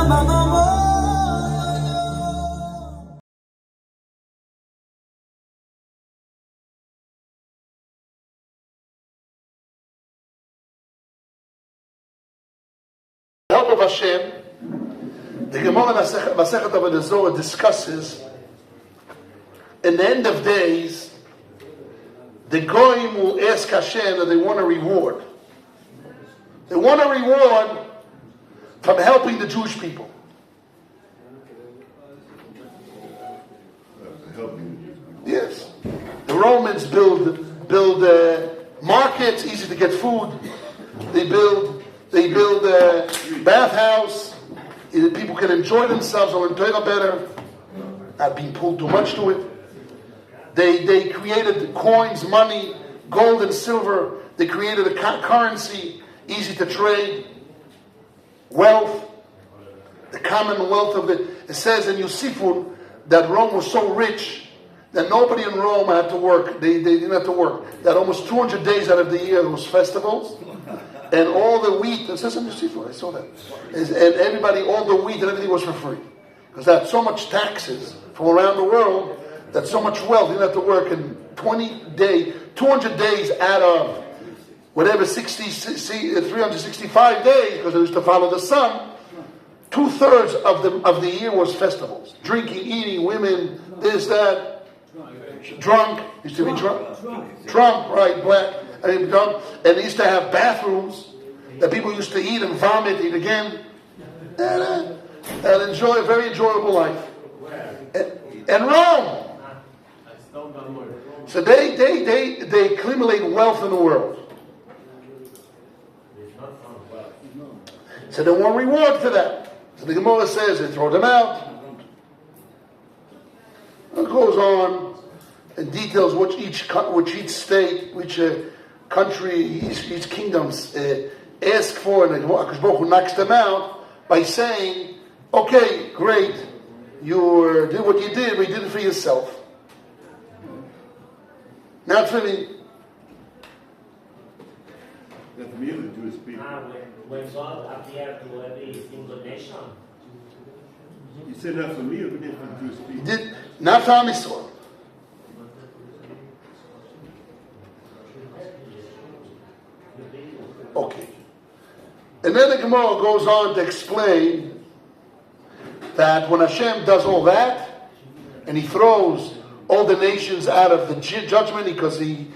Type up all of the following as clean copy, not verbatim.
Help of Hashem, the Gemara Masechet Avodah Zorah discusses, in the end of days, the Goyim will ask Hashem that they want a reward. They want a reward from helping the Jewish people. Yes. The Romans build markets, easy to get food. They build a bathhouse. People can enjoy themselves or enjoy it better, not being pulled too much to it. They created coins, money, gold and silver. They created a currency, easy to trade. Wealth, the commonwealth of it. It says in Yusifun that Rome was so rich that nobody in Rome had to work. They didn't have to work. That almost 200 days out of the year there was festivals. And all the wheat, it says in Yusifun, I saw that. And everybody, all the wheat and everything was for free. Because they had so much taxes from around the world, that so much wealth, you didn't have to work in 200 days out of whatever 365 days, because they used to follow the sun. 2/3 of the year was festivals. Drinking, eating, women, this, that. Drunk, used to be drunk. Drunk, right, black. Drunk. And they used to have bathrooms that people used to eat and vomit, eat again. And enjoy a very enjoyable life. And Rome. So they accumulate wealth in the world. So they want reward for that. So the Gemara says they throw them out. It goes on and details which each state, which country, each kingdom ask for, and HaKadosh Baruch Hu knocks them out by saying, "Okay, great, you did what you did, but you did it for yourself, not for me." That's me, the Jewish people. When God appeared to every single nation. He said not for me, but for the Jewish people. He did not for Am Yisrael. Okay. And then the Gemara goes on to explain that when Hashem does all that, and He throws all the nations out of the judgment because He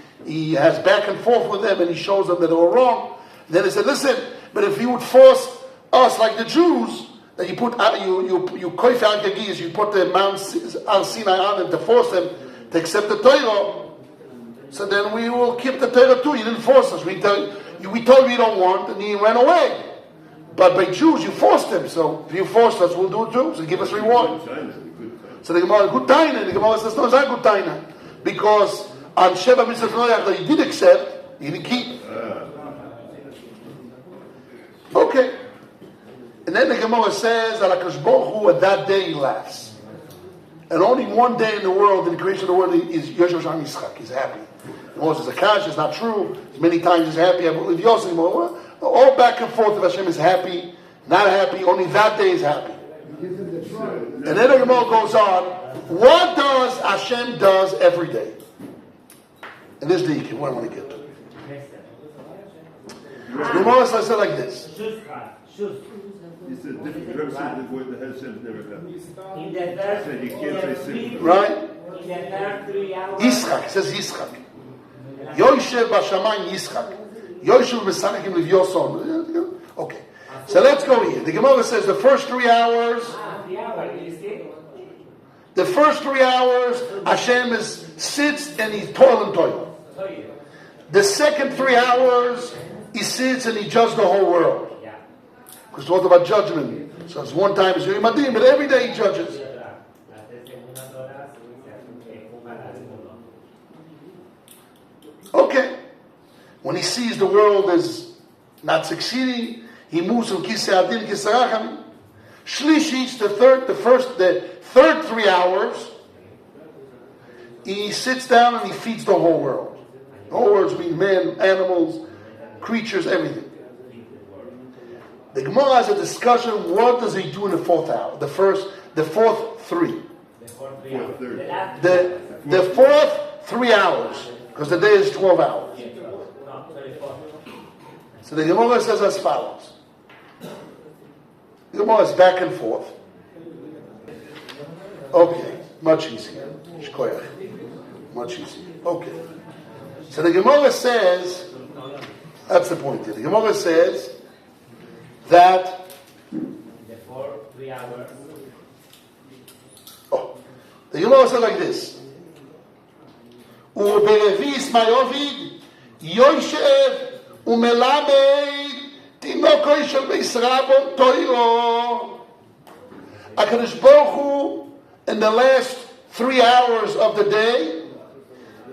has back and forth with them and He shows them that they were wrong, then He said, listen, but if you would force us like the Jews, that you put you koif al Gagiz, you put the Mount Al Sinai on them to force them to accept the Torah, so then we will keep the Torah too. You didn't force us. We told you we don't want, and you ran away. But by Jews, you forced them. So if you forced us, we'll do it too. So give us reward. So the Gemara, good taina. The Gemara says, no, it's not good taina. Because on Sheva Mitzvot Noach that he did accept, he didn't keep. Okay. And then the Gemara says that HaKadosh Baruch Hu at that day he laughs. And only one day in the world, in the creation of the world, is Yosef Sham Yitzchak. He's happy. Moses is a kash, it's not true. Many times he's happy. I believe Yosef. All back and forth if Hashem is happy, not happy, only that day is happy. And then the Gemara goes on, what does Hashem does every day? And this is the what I want to get to. The Gemara says it like this. It's a different verse than the word that Hashem never done. In the verse, right? In the first 3 hours. Yitzchak, it says Yitzchak. Yoshev Bashamayim Yitzchak. Yoshev Besanakim Livyoson. Okay. So let's go here. The Gemara says the first 3 hours. The first 3 hours, Hashem sits and He toil. The second 3 hours, He sits and He judges the whole world. Because it's all about judgment. So it's one time it's Yom Adin, but every day He judges. Okay. When He sees the world is not succeeding, He moves from Kisei Adin, Kisei Rachamim. Shlishi, the third 3 hours, He sits down and He feeds the whole world. The whole world means men, animals, creatures, everything. The Gemara has a discussion. What does he do in the fourth hour? The fourth three. The fourth 3 hours. third. The last The fourth 3 hours, because the day is 12 hours. no, 24. So the Gemara says as follows. The Gemara is back and forth. Okay, much easier. Shkoyach. Much easier. Okay. So the Gemara says, that's the point here. The Gemara says that, The 3 hours. the Gemara says like this. ובלוי ישמעאל יושב ומלמד תינוקו של בייס רבון תוירו. HaKadosh Baruch Hu, in the last 3 hours of the day,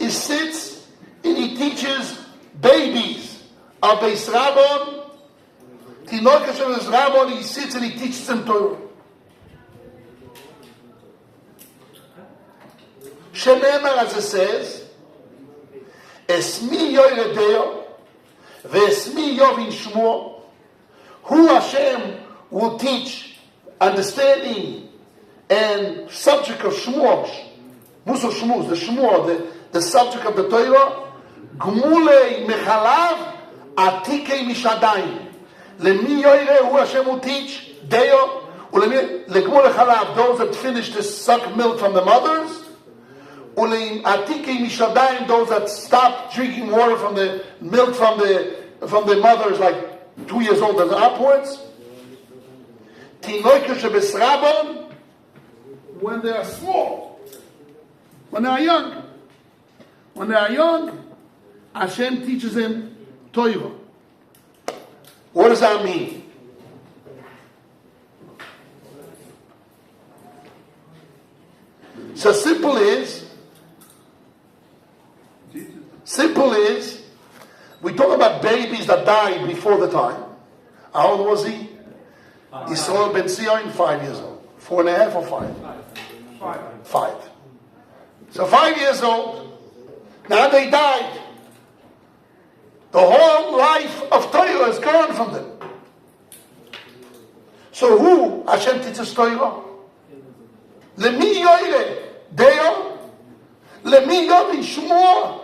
he sits and he teaches babies of Beis Rabon. Tinoka shel Beis Rabon, he sits and he teaches them Torah. Shenemar, as it says, Esmi yoyredeo, ve'esmi yovin shmo. Who Hashem will teach understanding and subject of Shmuos, Musar Shmuz, the Shmuah, the subject of the Torah, Gmulei Mechalav, Atikei Mishadayim. Lemi Yoire, who Hashem will teach, Deo, Legmulei Chalav, those that finish to suck milk from the mothers, Uleim Atikei Mishadayim, those that stop drinking water from the milk from the mothers, like 2 years old and upwards. Tinoika Shebes Rabon, when they are small, when they are young. When they are young, Hashem teaches them Torah. What does that mean? So simple is, we talk about babies that died before the time. How old was he? Yisrael ben Zion, 5 years old. 4.5 or 5? 5. So 5 years old. Now they died. The whole life of Torah is gone from them. So who Hashem teaches Torah? Lemi yoire deo, lemi yovin shmo,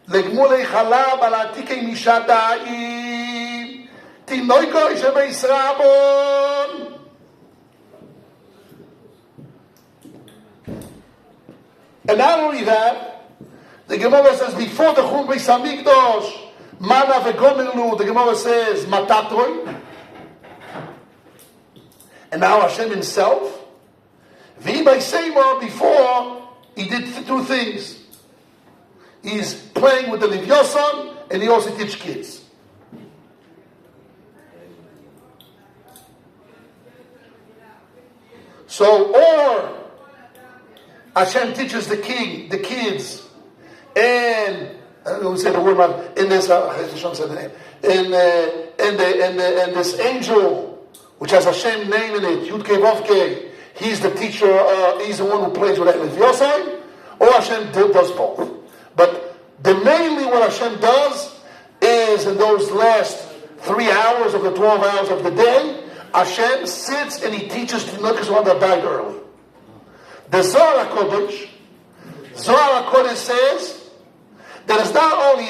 legmulei chalav al atikei mishadayim, tinoiko shebeis rabon. And not only that, the Gemara says before the Churban Beis Hamikdash, mana v'gomerlu, the Gemara says matatroi. And now Hashem himself, V'imay Seima, before, he did 2 things. He's playing with the Livyosan, and he also teaches kids. So, or Hashem teaches the kids, and I don't know who said the word, but in this, Hashem said the name, and this angel, which has Hashem name in it, Yud Kei Vav Kei, he's the teacher, he's the one who plays with Elif Yosai, or Hashem does both. But mainly what Hashem does is in those last 3 hours of the 12 hours of the day, Hashem sits and he teaches Tinokas one that died early. The Zohar HaKodesh says that it's not only,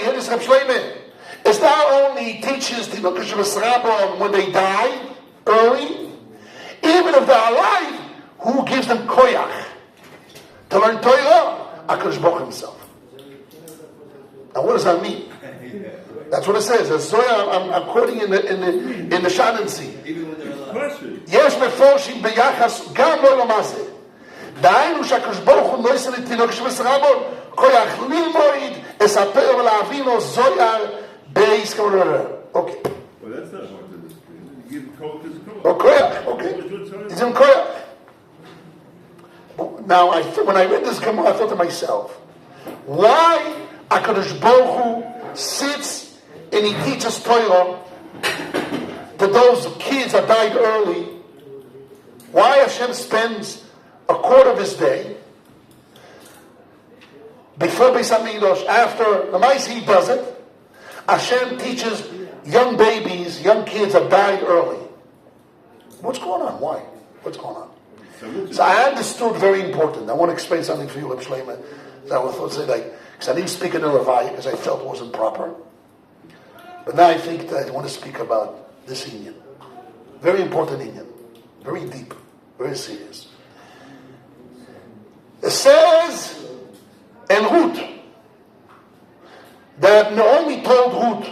it's not only he teaches Tinokas Shebes when they die early, even if they're alive, who gives them koyach to learn Torah? HaKadosh Baruch Hu himself. Now, what does that mean? That's what it says. As Zohar, I'm quoting in the Shanansi. Yes, meforshim beyachas gam lo lamazeh. דהיינו שהקדוש ברוך הוא לא יעשה לתינוק שבס רבון כוח ללמוד אספר ולהבינו זוהר בייס כמובן. אוקיי. Well, that's not hard to understand. You give koach as koach. Oh, koach, okay. He's in koach. Now, when I read this Gemara, I thought to myself, why HaKadosh Baruch Hu sits and he teaches Torah to those kids that died early? Why Hashem spends a quarter of his day before Beis Hamikdash, after the Maisi he does it? Hashem teaches young babies, young kids have died early. What's going on? Why? What's going on? So I understood very important. I want to explain something for you, Reb Shlomo. So I thought, say like, because I didn't speak in the Levaya because I felt it wasn't proper. But now I think that I want to speak about this Inyan. Very important Inyan. Very deep. Very serious. It says in Ruth that Naomi told Ruth,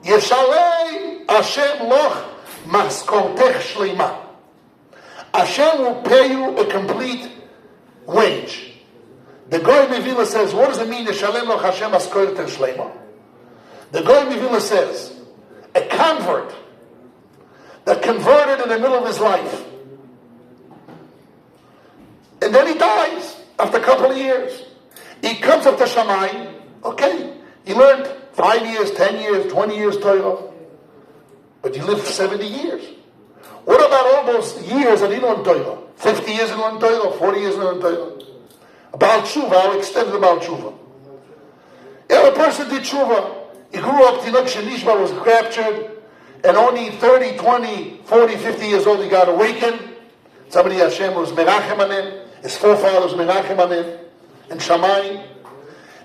Yeshalei Hashem loch maskortech shleima. Hashem will pay you a complete wage. The Goy Mivila says, what does it mean, Yeshalem loch Hashem maskortech shleima? The Goy Mivila says, a convert that converted in the middle of his life, and then he dies after a couple of years. He comes up to Shamayim, okay, he learned 5 years, 10 years, 20 years Torah, but you lived 70 years. What about all those years that he learned Torah? 50 years in learned Torah, 40 years in learned Torah. Baal Tshuva, how extended Baal Tshuva? If a person did Tshuva, he grew up, Tinok Shenishba was captured, and only 30, 20, 40, 50 years old he got awakened. Somebody Hashem was Merachem on him, his forefathers Merachem on him, in Shamayim,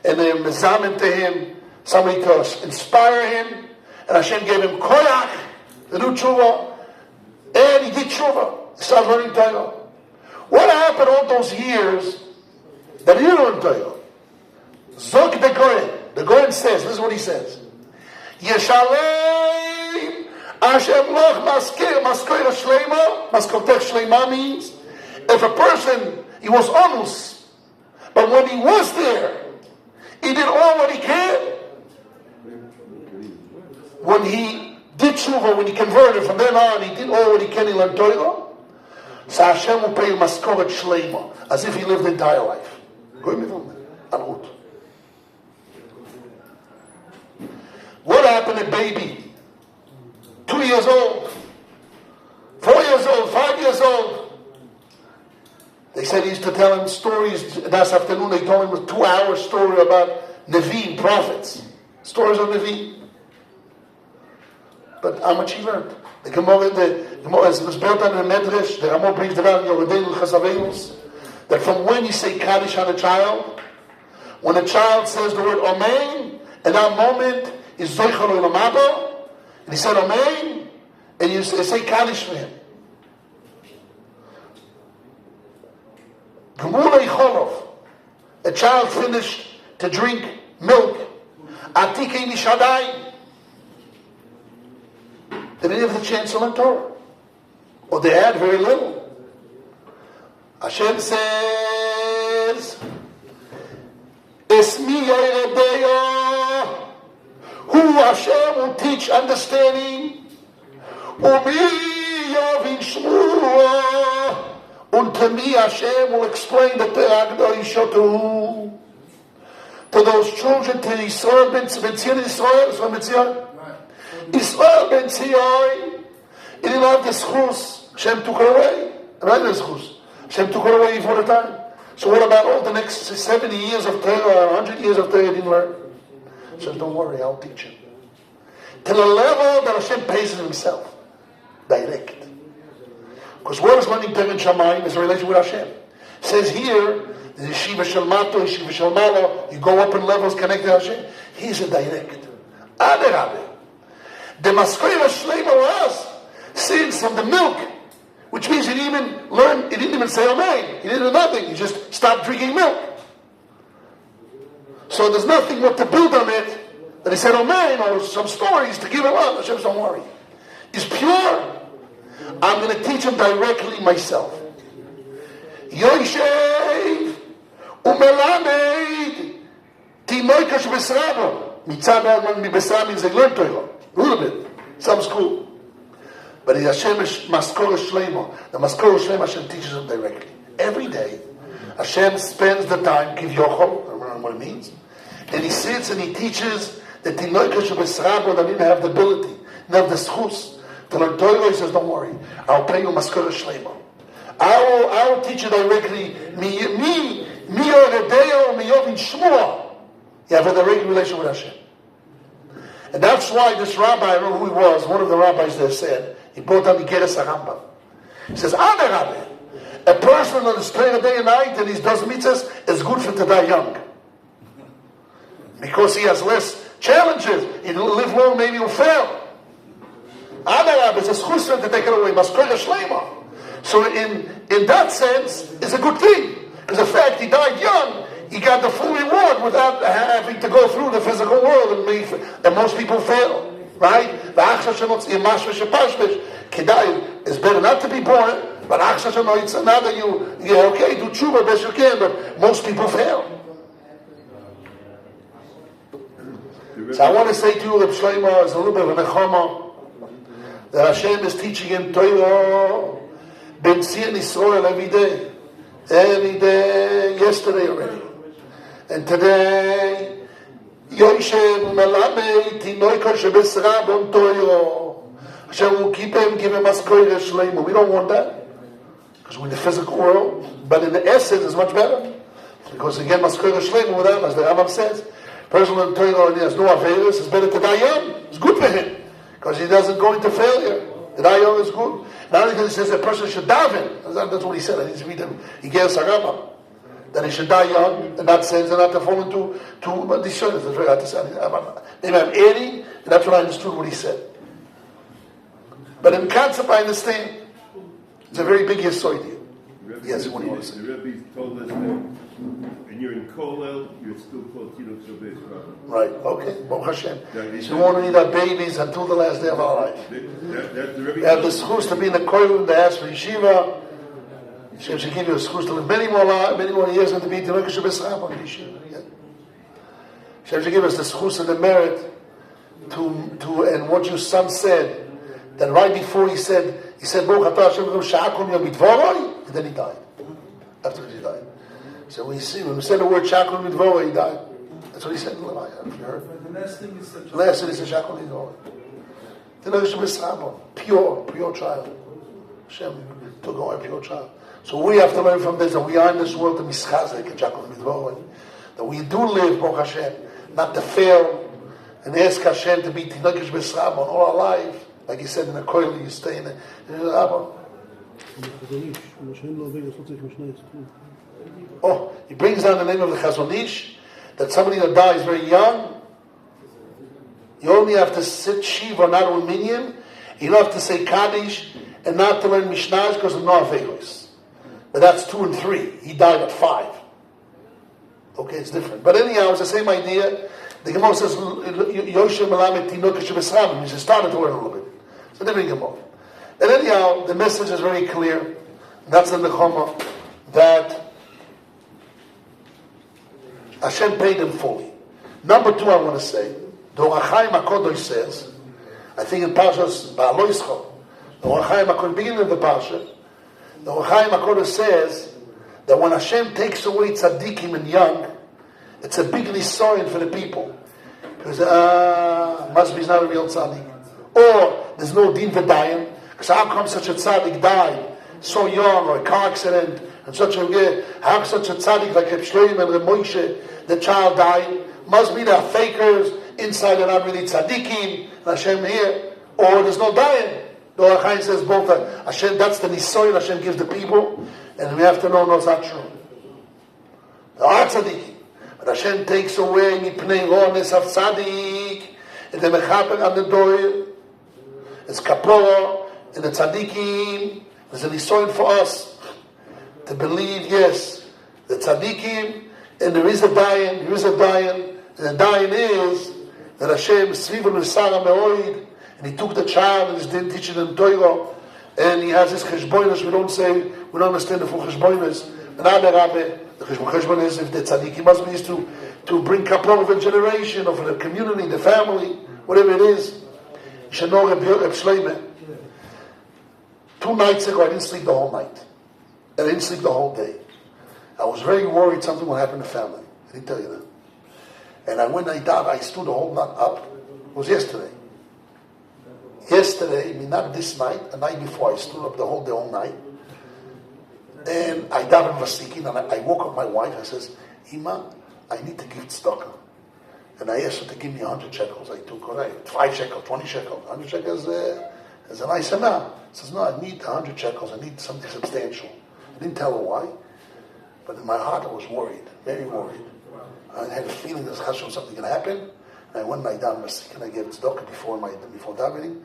and they mezamen to him, somebody to inspire him, and Hashem gave him koyach to do tshuva, and he did tshuva. He started learning Torah. What happened all those years that he didn't learn Torah? Zok the Goyen. The Goyen says, this is what he says. Yeshalei Hashem loch maskor shleima. Maskortech shleima means if a person, he was onus, but when he was there, he did all what he can. When he did tshuva, when he converted, from then on, he did all what he can, he learned Torah. So Hashem will pay him maskoret shleima, as if he lived the entire life. What happened to baby? 2 years old, 4 years old, 5 years old. They said he used to tell him stories. This afternoon they told him a 2-hour story about Nevi'im, prophets. Stories of Nevi'im. But how much he learned? The Gemara was built on the Medrash. The Ramah brings down in Yoredeinu Chasavenus that from when you say Kaddish on a child, when a child says the word Amen, at that moment is Zoichar Olamabo, and he said Amen, and you say Kaddish for him. Gemulei Cholov, a child finished to drink milk. Atikei Nishadai. They didn't have the chance to learn Torah. Or they had very little. Hashem says, Esmi Yeredeya, who Hashem will teach understanding, Umi Yavin Shmua, and to me Hashem will explain the Torah Gdoishotu to those children, to Israel, Ben Israel, Israel ben Tziyoi, he didn't have the schus. Hashem took her away. Right, the schus. Hashem took her away for the time. So what about all the next 70 years of Torah, 100 years of Torah he didn't learn? He says, don't worry, I'll teach him. To the level that Hashem pays himself. Direct. Because what is learning Torah in Shamayim is a relation with Hashem. It says here, the Yeshiva Shel Mato, Yeshiva Shel Malo, you go up in levels connected to Hashem. He's a direct. Adarabe. The Maskoira Shleima was since from the milk, which means he didn't even learn, he didn't even say Amen. He didn't do nothing. He just stopped drinking milk. So there's nothing more to build on it that he said Amen or some stories to give him up. Hashem, don't worry. He's pure. I'm going to teach him directly myself. Yoshev Umelamed Timoikash Besrabo. Mitzvah Besrabo means they learned Torah. A little bit. Some school. But the Hashem is Maskor Shleimo. The Maskor Shleimo Hashem teaches them directly. Every day, Hashem spends the time, Kiv Yochol, I don't know what it means, and he sits and he teaches the Tinoika Shebesrabo that didn't have the ability, didn't have the schus to learn Torah. He says, don't worry, I'll pay you Maskor Shleimo. I will teach you directly. Mi Yoredeo, Mi Yovin Shmua. You have a direct relation with Hashem. And that's why this rabbi, I don't know who he was, one of the rabbis there said, he brought down the Geras HaRambam. He says, Rabbi, a person that is praying day and night and he does mitzvahs is good for to die young. Because he has less challenges. He'll live long, maybe he'll fail. Rabbi, it's a schusra to take it away. Maskoira Shlema. So in that sense, it's a good thing. Because the fact he died young, he got the full reward without having to go through the physical world, and most people fail, right? It's better not to be born, but now that you're okay, do tshuva best you can, but most people fail. So I want to say to you, Reb Shlomo, is a little bit of a nechama, that Hashem is teaching him Torah, Ben Tzir Yisrael every day, yesterday already. And today, Yoshev Malamed Tinoika Shebesra Bon Toyo. Hashem will keep him, give him Maskoira Shleima. We don't want that. Because we're in the physical world. But in the essence, it's much better. Because again, Maskoira Shleima without, as the Rambam says, person in Torah has no Averis, it's better to die young. It's good for him. Because he doesn't go into failure. The die young is good. Not only because he says a person should daven. That's what he said. I need to read him. He gave us a Rambam. That he should die young, in that sense, and not to fall into these shoulders. That's very hard to say. Maybe I'm adding, and that's what I understood what he said. But in concept, I understand. It's a very big idea. Yes, what do you want to say? The Rebbe told us that when you're in Kolel, you're still called Tino Shabbat. Right, okay. Baruch Hashem. So we want to need our babies until the last day of our life. We have the schus to be in the koil, the house for yeshiva. Hashem should give you a schus to live many more years and to be Tinoka Shabbos Rabban Yeshiva. Hashem should give us the schus and the merit to and what your son said, that right before he said, Baruch atah Hashem sha'akol yom midvoroi, and then he died. After he died. So when we said the word sha'akol midvoroi, he died. That's what he said in the Levaya, if you heard. The last thing he said. The last thing he said, sha'akol midvoroi. Tinoka Shabbos Rabban, pure child. Hashem took away a pure child. So we have to learn from this that we are in this world to mischazek and Jacob Midvorin. That we do live, Baruch Hashem, not to fail, and ask Hashem to be Tinokish B'Srabon all our life. Like he said in the Koil, you stay in the Rabban. Oh, he brings down the name of the Chazon Ish, that somebody that dies very young, you only have to sit Shiva, not with Minyan. You don't have to say Kaddish, and not to learn Mishnah because of no Averos. But that's 2 and 3. He died at 5. Okay, it's different. But anyhow, it's the same idea. The Gemara says, Yoshem Melamed Tinoka Shebesrabim. He started to learn a little bit. It's a different Gemara. And anyhow, the message is very clear. That's the Nechama, that Hashem paid him fully. Number 2, I want to say, the Ohr HaChaim HaKodosh says, I think in Parshas Ba'aloischo, the Ohr HaChaim HaKodosh, beginning of the Parsha, the Ohr HaChaim HaKodesh says that when Hashem takes away tzaddikim and young, it's a big nisoyin for the people. Because must be he's not a real tzaddik. Or there's no din v'dayan. Because how come such a tzaddik died so young, or a car accident, and how come such a tzaddik like Reb Shlomo and Reb Moshe, the child died? Must be they're fakers, inside they're not really tzaddikim, and Hashem here. Or there's no dayan. The Ohr HaChaim says both. Hashem, that's the nisoyin Hashem gives the people, and we have to know it's not true. There are tzaddikim, but Hashem takes away mipnei rones of tzaddik, and the mechaper on the door. It's kapora, and the tzaddikim. There's a nisoyin for us to believe. Yes, the tzaddikim, and there is a dayan. And the dayan is that Hashem svivu l'sara me'oid. And he took the child and he didn't teach him Torah, and he has his cheshboinus. We don't understand the full cheshboinus. Another rabbi, the cheshboinus, if the tzaddik, must be used to bring kapor of a generation, of the community, the family, whatever it is. You should know Reb Shlomo. 2 nights ago, I didn't sleep the whole night. I didn't sleep the whole day. I was very worried something would happen to the family. I didn't tell you that. And when I died, I stood the whole night up. It was yesterday. Yesterday, I mean not this night, the night before, I stood up the whole night. And I davened Vasikin, and I woke up my wife. I says, Ima, I need to give tzedakah. And I asked her to give me 100 shekels. I took her, 5 shekels, 20 shekels. 100 shekels is a nice amount. She says, no, I need 100 shekels. I need something substantial. I didn't tell her why. But in my heart, I was worried, very worried. I had a feeling that something can happen. And I went and I down Masik and I gave tzedakah before davening.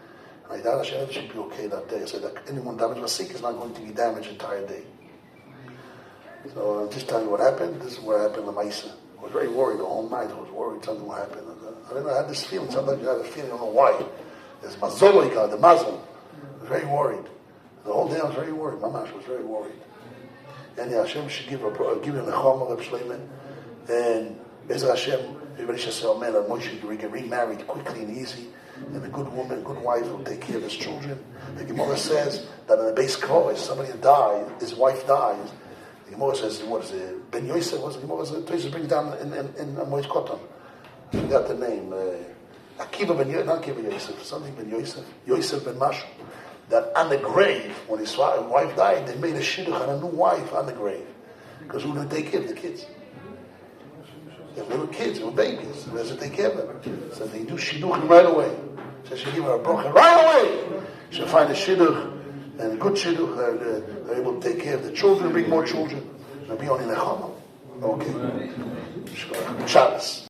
And I thought Hashem should be okay that day. I said that anyone damaged Masik is not going to be damaged the entire day. So I'm just telling you what happened. This is what happened in Maisa. I was very worried the whole night. I was worried something would happen. I don't know, I had this feeling. Sometimes you have a feeling, I don't know why. There's Mazoloika, the Muslim. I was very worried. The whole day I was very worried. Mamash was very worried. And Hashem should give him a nechama of Shleiman. And Be'ez Hashem, everybody should say, amen, and Moshe can get remarried quickly and easy. And a good woman, a good wife will take care of his children. The Gemara says that in the base Kol, somebody died, his wife dies. The Gemara says, what is it? Ben Yosef, what's the Gemara says? Toys brings down in Moed Kotan. I forgot the name. Akiva ben Yosef, not Akiva Yosef, something ben Yosef. Yosef ben Mashu. That on the grave, when his wife died, they made a shidduch on a new wife on the grave. Because who did they take care of the kids? They were little kids, they were babies. Who has to take care of them? So they do shidduch right away. So she give her a broken right away. She'll find a shidduch, and a good shidduch. They're able to take care of the children, bring more children. They'll be only nechama. Okay. Shabbos.